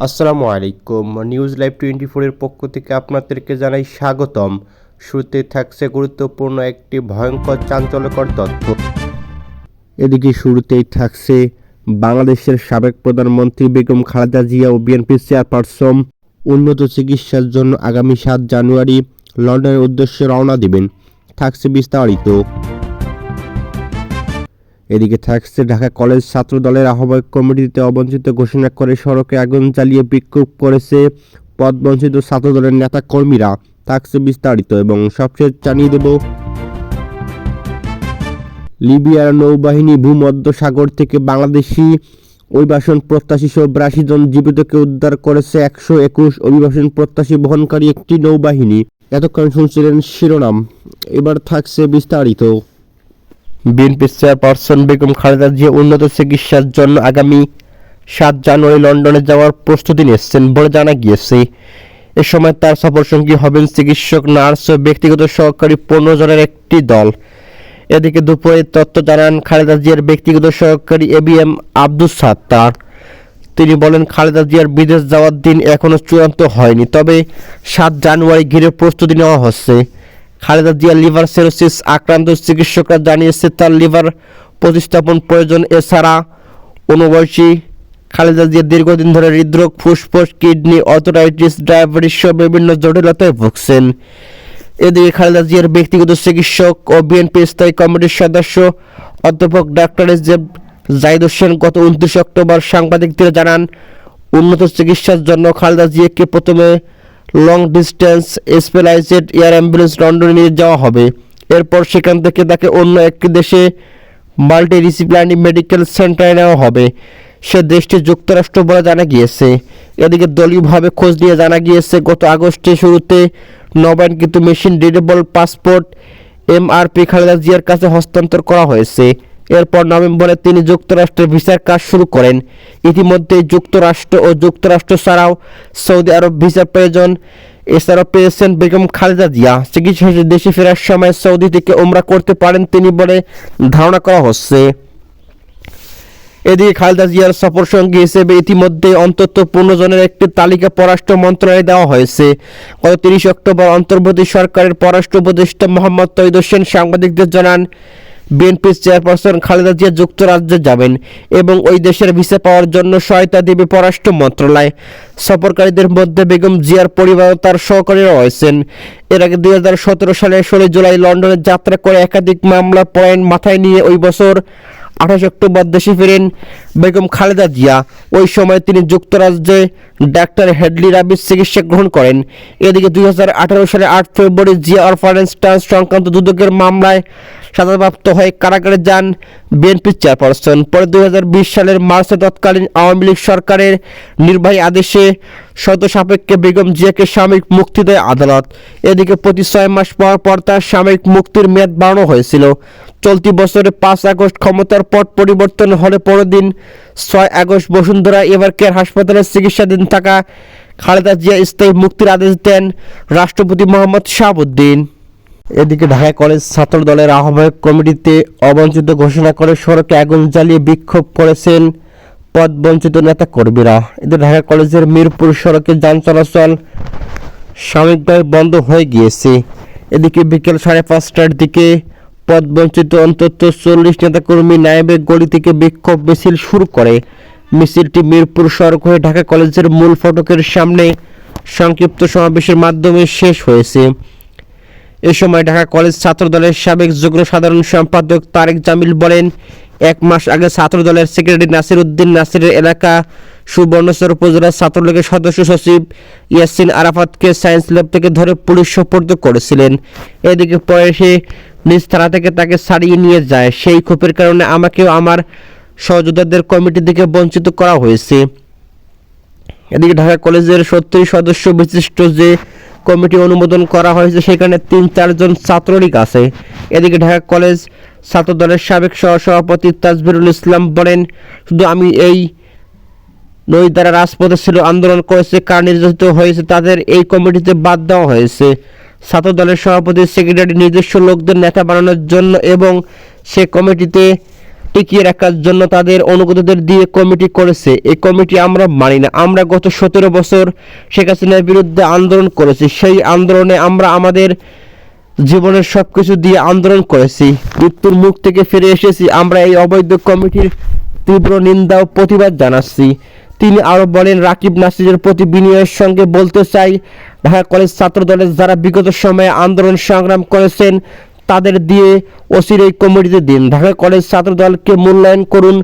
আসসালামু আলাইকুম। News live 24 এর পক্ষ থেকে আপনাদেরকে জানাই স্বাগতম। শুরুতে থাকছে গুরুত্বপূর্ণ একটি ভয়ঙ্কর চাঞ্চল্যকর তথ্য। এদিকে শুরুতেই থাকছে বাংলাদেশের সাবেক প্রধানমন্ত্রী বেগম খালেদা জিয়া ও বিএনপির চেয়ারপারসন উন্নত চিকিৎসার জন্য আগামী 7 জানুয়ারি লন্ডনের উদ্দেশ্যে রওনা দিবেন। থাকছে বিস্তারিত। এদিকে থাকছে ঢাকা কলেজ ছাত্র দলের আহ্বায়ক কমিটিতে অবঞ্চিত ঘোষণা করে সড়কে আগুন জ্বালিয়ে বিক্ষোভ করেছে পদবঞ্চিত ছাত্র দলের নেতা কর্মীরা। থাকছে বিস্তারিত এবং সবশেষ জানিয়ে দেব লিবিয়ার নৌবাহিনী ভূমধ্য সাগর থেকে বাংলাদেশি অভিবাসন প্রত্যাশী সহ 82 জন জীবিতকে উদ্ধার করেছে 121 অভিবাসন প্রত্যাশী বহনকারী একটি নৌবাহিনী। এতক্ষণ শুনছিলেন শিরোনাম, এবার থাকছে বিস্তারিত। বিএনপির চেয়ারপারসন বেগম খালেদা জিয়া উন্নত চিকিৎসার জন্য আগামী 7 জানুয়ারি লন্ডনে যাওয়ার প্রস্তুতি নিচ্ছেন বলে জানা গিয়েছে। এ সময় তার সফরসঙ্গী হবেন চিকিৎসক, নার্স ও ব্যক্তিগত সহকারী 15 জনের একটি দল। এদিকে দুপুরে তথ্য জানান খালেদা জিয়ার ব্যক্তিগত সহকারী এবিএম আব্দুস সাত্তার। তিনি বলেন, খালেদা জিয়ার বিদেশ যাওয়ার দিন এখনও চূড়ান্ত হয়নি, তবে 7 জানুয়ারি ঘিরে প্রস্তুতি নেওয়া হচ্ছে। খালেদা জিয়া লিভার সিরোসিস আক্রান্ত, চিকিৎসকরা জানিয়েছে তার লিভার প্রতিস্থাপন প্রয়োজন। এছাড়া অনুবয়সী খালেদা জিয়া দীর্ঘদিন ধরে হৃদরোগ, ফুসফুস, কিডনি, অর্থোরাইটিস, ডায়াবেটিস সহ বিভিন্ন জটিলতায় ভুগছেন। এদিকে খালেদা জিয়ার ব্যক্তিগত চিকিৎসক ও বিএনপি স্থায়ী কমিটির সদস্য অধ্যাপক ডাক্তার এস.জে. জাহিদ হোসেন গত 29 অক্টোবর সাংবাদিকদের জানান, উন্নত চিকিৎসার জন্য খালেদা জিয়াকে প্রথমে long distance specialized air ambulance লন্ডনে নিয়ে যাওয়া হবে। এরপর সেখান থেকে তাকে অন্য একটি দেশে মাল্টি ডিসিপ্লিনারি মেডিকেল সেন্টারে নেওয়া হবে। সে দেশটি যুক্তরাষ্ট্র বলে জানা গিয়েছে। এদিকে দলীয়ভাবে খোঁজ নিয়ে জানা গিয়েছে, গত আগস্টের শুরুতে নবায়নকৃত machine readable passport MRP Khaleda জিয়ার কাছে হস্তান্তর করা হয়েছে। এরপর নভেম্বরে তিনি যুক্তরাষ্ট্রের ভিসার কাজ শুরু করেন। ইতিমধ্যে যুক্তরাষ্ট্র ও যুক্তরাষ্ট্র ছাড়াও সৌদি আরব ভিসার প্রয়োজন। এছাড়াও পেয়েছেন বেগম খালেদা জিয়া। চিকিৎসা শেষে দেশে ফেরার সময় সৌদি থেকে উমরা করতে পারেন তিনি বলে ধারণা করা হচ্ছে। এদিকে খালেদা জিয়ার সফরসঙ্গী হিসেবে ইতিমধ্যে অন্তত 15 জনের একটি তালিকা পররাষ্ট্র মন্ত্রণালয়ে দেওয়া হয়েছে। গত 30 অক্টোবর অন্তর্বর্তী সরকারের পররাষ্ট্র উপদেষ্টা মোহাম্মদ তৌহিদ হোসেন সাংবাদিকদের জানান, বিএনপির চেয়ারপারসন খালেদা জিয়া যুক্তরাজ্যে যাবেন এবং ওই দেশের ভিসা পাওয়ার জন্য সহায়তা দেবে পররাষ্ট্র মন্ত্রণালয়। সফরকারীদের মধ্যে বেগম জিয়ার পরিবার ও তার সহকারীরা রয়েছেন। এর আগে 2017 সালের 16 জুলাই লন্ডনে যাত্রা করে একাধিক মামলা পয়েন্ট মাথায় নিয়ে ওই বছর 28 অক্টোবর দেশে ফেরেন বেগম খালেদা জিয়া। ওই সময় তিনি যুক্তরাজ্যে ডাক্তার হেডলি রাবির চিকিৎসা গ্রহণ করেন। এদিকে 2018 সালের 8 ফেব্রুয়ারি জিয়া অরফানেজ ট্রাস্ট সংক্রান্ত দুদকের মামলায় সাজাপ্রাপ্ত হয়ে কারাগারে যান বিএনপির চেয়ারপারসন। পরে 2020 সালের মার্চে তৎকালীন আওয়ামী লীগ সরকারের নির্বাহী আদেশে শর্ত সাপেক্ষে বেগম জিয়াকে সাময়িক মুক্তি দেয় আদালত। এদিকে প্রতি 6 মাস পর পর তার সাময়িক মুক্তির মেয়াদ বাড়ানো হয়েছিল। চলতি বছরের 5 আগস্ট ক্ষমতার পট পরিবর্তন হলে পরদিন 6 আগস্ট বসুন্ধরা এভার কেয়ার হাসপাতালে চিকিৎসাধীন থাকা খালেদা জিয়া স্থায়ী মুক্তির আদেশ দেন রাষ্ট্রপতি মোহাম্মদ শাহাবুদ্দিন। এদিকে ঢাকা কলেজ ছাত্র দলের আহ্বায়ক কমিটিতে অবঞ্চিত ঘোষণা করে সড়কে আগুন জ্বালিয়ে বিক্ষোভ করেছেন পদবঞ্চিত নেতা কর্মীরা। এতে ঢাকা কলেজের মিরপুর সড়কে যান চলাচল সাময়িকভাবে বন্ধ হয়ে গিয়েছে। এদিকে বিকেল 5:30টার দিকে পদবঞ্চিত অন্তত 40 নেতাকর্মী নায়েবের গলি থেকে বিক্ষোভ মিছিল শুরু করে। মিছিলটি মিরপুর সড়ক হয়ে ঢাকা কলেজের মূল ফটকের সামনে সংক্ষিপ্ত সমাবেশের মাধ্যমে শেষ হয়েছে। এ সময় ঢাকা কলেজ ছাত্র দলের সাবেক যুগ্ম সাধারণ সম্পাদক তারেক জামিল বলেন, 1 মাস আগে ছাত্র দলের সেক্রেটারি নাসির উদ্দিন নাসিরের এলাকা সুবর্ণচর উপজেলার ছাত্রলীগের সদস্য সচিব ইয়াসিন আরাফাতকে সায়েন্স ল্যাব থেকে ধরে পুলিশ সোপর্দ করেছিলেন। এদিকে পরে সে নিজ থানা থেকে তাকে ছাড়িয়ে নিয়ে যায়। সেই ক্ষোভের কারণে আমাকেও আমার সহযোদ্ধাদের কমিটি থেকে বঞ্চিত করা হয়েছে। এদিকে ঢাকা কলেজের 70 সদস্য বিশিষ্ট যে কমিটি অনুমোদন করা হয়েছে সেখানে 3-4 জন ছাত্রলীগ আছে। এদিকে ঢাকা কলেজ ছাত্র দলের সাবেক সহসভাপতি তাজবিরুল ইসলাম বলেন, শুধু আমি এই নই, যারা রাজপথে ছিল, আন্দোলন করেছে, কারা নির্যাতিত হয়েছে তাদের এই কমিটিতে বাদ দেওয়া হয়েছে। ছাত্র দলের সভাপতি সেক্রেটারি নিজস্ব লোকদের নেতা বানানোর জন্য এবং সে কমিটিতে টিকিয়ে রাখার জন্য তাদের অনুগতদের দিয়ে কমিটি করেছে। এই কমিটি আমরা মানি না। আমরা গত 17 বছর শেখ হাসিনার বিরুদ্ধে আন্দোলন করেছি। সেই আন্দোলনে আমরা আমাদের জীবনের সবকিছু দিয়ে আন্দোলন করেছি, মৃত্যুর মুখ থেকে ফিরে এসেছি। আমরা এই অবৈধ কমিটির তীব্র নিন্দা ও প্রতিবাদ জানাচ্ছি। তিনি আরো বলেন, রাকিব নাসিরের প্রতি বিনয়ের সঙ্গে বলতে চাই, ঢাকা কলেজ ছাত্র দলের যারা বিগত সময়ে আন্দোলন সংগ্রাম করেছেন তাদের দিয়ে অচিরেই কমিটিতে দিন। ঢাকা কলেজ ছাত্র দলকে মূল্যায়ন করুন,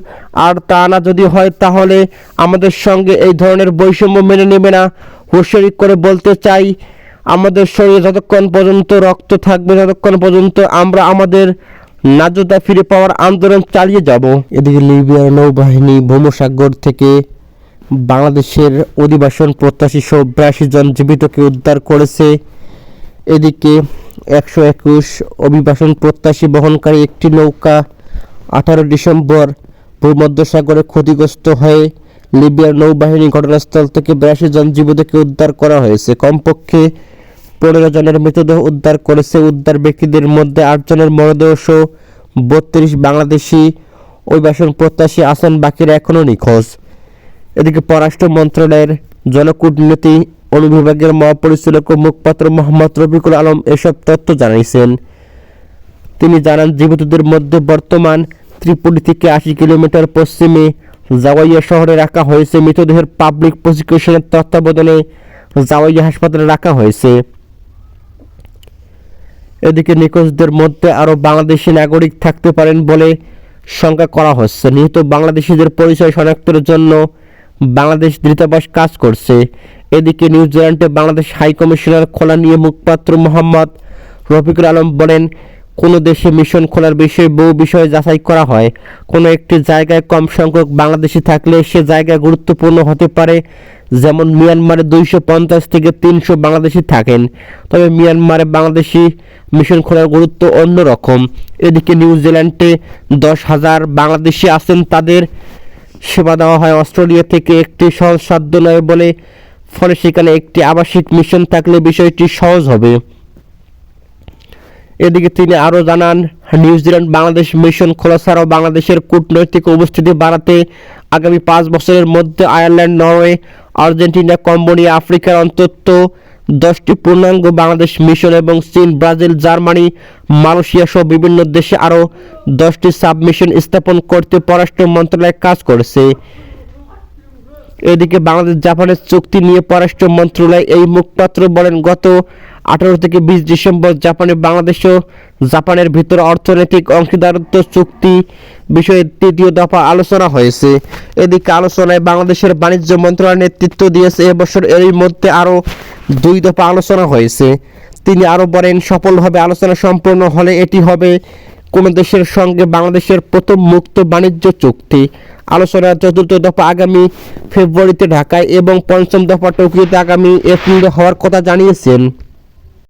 আর তা না যদি হয় তাহলে আমাদের সঙ্গে এই ধরনের বৈষম্য মেনে নেবে না। হুঁশিয়ারি করে বলতে চাই, আমাদের শরীরে যতক্ষণ পর্যন্ত রক্ত থাকবে ততক্ষণ পর্যন্ত আমরা আমাদের ন্যায্যতা ফিরে পাওয়ার আন্দোলন চালিয়ে যাব। এদিকে লিবিয়ার নৌবাহিনী ভূমসাগর থেকে বাংলাদেশের অধিবাসন প্রত্যাশী সহ 82 জন জীবিতকে উদ্ধার করেছে। এদিকে 121 অভিবাসন প্রত্যাশী বহনকারী একটি নৌকা 18 ডিসেম্বর ভূমধ্যসাগরে ক্ষতিগ্রস্ত হয়ে লিবিয়ার নৌবাহিনী ঘটনাস্থল থেকে 82 জন জীবিতকে উদ্ধার করা হয়েছে। কমপক্ষে 15 জনের মৃতদেহ উদ্ধার করেছে। উদ্ধার ব্যক্তিদের মধ্যে 8 জনের মরদেহ সহ 32 বাংলাদেশি অভিবাসন প্রত্যাশী আছেন, বাকিরা এখনও নিখোঁজ। এদিকে পররাষ্ট্র মন্ত্রণালয়ের জনকূটনীতি অনুবিভাগের মহাপরিচালক ও মুখপাত্র মোহাম্মদ রফিকুল আলম এসব তথ্য জানিয়েছেন। তিনি জানান, জীবিতদের মধ্যে বর্তমান ত্রিপুরা থেকে 80 কিলোমিটার পশ্চিমে জাওয়াইয়া শহরে রাখা হয়েছে। মৃতদেহের পাবলিক প্রসিকিউশনের তত্ত্বাবধানে জাওয়াইয়া হাসপাতালে রাখা হয়েছে। এদিকে নিখোঁজদের মধ্যে আরও বাংলাদেশি নাগরিক থাকতে পারেন বলে শঙ্কা করা হচ্ছে। নিহত বাংলাদেশিদের পরিচয় শনাক্তের জন্য বাংলাদেশ দূতাবাস কাজ করছে। এদিকে নিউজিল্যান্ডে বাংলাদেশ হাই কমিশনার খোলা নিয়ে মুখপাত্র মোহাম্মদ রফিকুল আলম বলেন, কোনো দেশে মিশন খোলার বিষয়ে বহু বিষয় যাচাই করা হয়। কোনো একটি জায়গায় কম সংখ্যক বাংলাদেশি থাকলে সে জায়গা গুরুত্বপূর্ণ হতে পারে। যেমন মিয়ানমারে 250 থেকে 300 বাংলাদেশি থাকেন, তবে মিয়ানমারে বাংলাদেশি মিশন খোলার গুরুত্ব অন্যরকম। এদিকে নিউজিল্যান্ডে 10,000 বাংলাদেশি আছেন, তাদের সেবা দেওয়া হয় অস্ট্রেলিয়া থেকে। একটি সহজসাধ্য নয় বলে, ফলে সেখানে একটি আবাসিক মিশন থাকলে বিষয়টি সহজ হবে। এদিকে তিনি আরও জানান, নিউজিল্যান্ড বাংলাদেশ মিশন খোলা ছাড়াও বাংলাদেশের কূটনৈতিক উপস্থিতি বাড়াতে আগামী 5 বছরের মধ্যে আয়ারল্যান্ড, নরওয়ে, আর্জেন্টিনা, কম্বোডিয়া, আফ্রিকার অন্তত 10টি পূর্ণাঙ্গ বাংলাদেশ মিশন এবং চীন, ব্রাজিল, জার্মানি, মালয়েশিয়া সহ বিভিন্ন দেশে আরও 10টি সাবমিশন স্থাপন করতে পররাষ্ট্র মন্ত্রণালয় কাজ করেছে। এদিকে বাংলাদেশ জাপানের চুক্তি নিয়ে পররাষ্ট্র মন্ত্রণালয় এই মুখপাত্র বলেন, গত 18 থেকে 20 ডিসেম্বর জাপানে বাংলাদেশ ও জাপানের ভিতর অর্থনৈতিক অংশীদারত্ব চুক্তি বিষয়ে 3য় দফা আলোচনা হয়েছে। এদিকে আলোচনায় বাংলাদেশের বাণিজ্য মন্ত্রণালয় নেতৃত্ব দিয়েছে। এবছর এরই মধ্যে আরও 2 দফা আলোচনা হয়েছে। তিনি আরও বলেন, সফলভাবে আলোচনা সম্পন্ন হলে এটি হবে কোন দেশের সঙ্গে বাংলাদেশের প্রথম মুক্ত বাণিজ্য চুক্তি। আলোচনার 4র্থ দফা আগামী ফেব্রুয়ারিতে ঢাকায় এবং 5ম দফা টোকিওতে আগামী এপ্রিলে হওয়ার কথা জানিয়েছেন।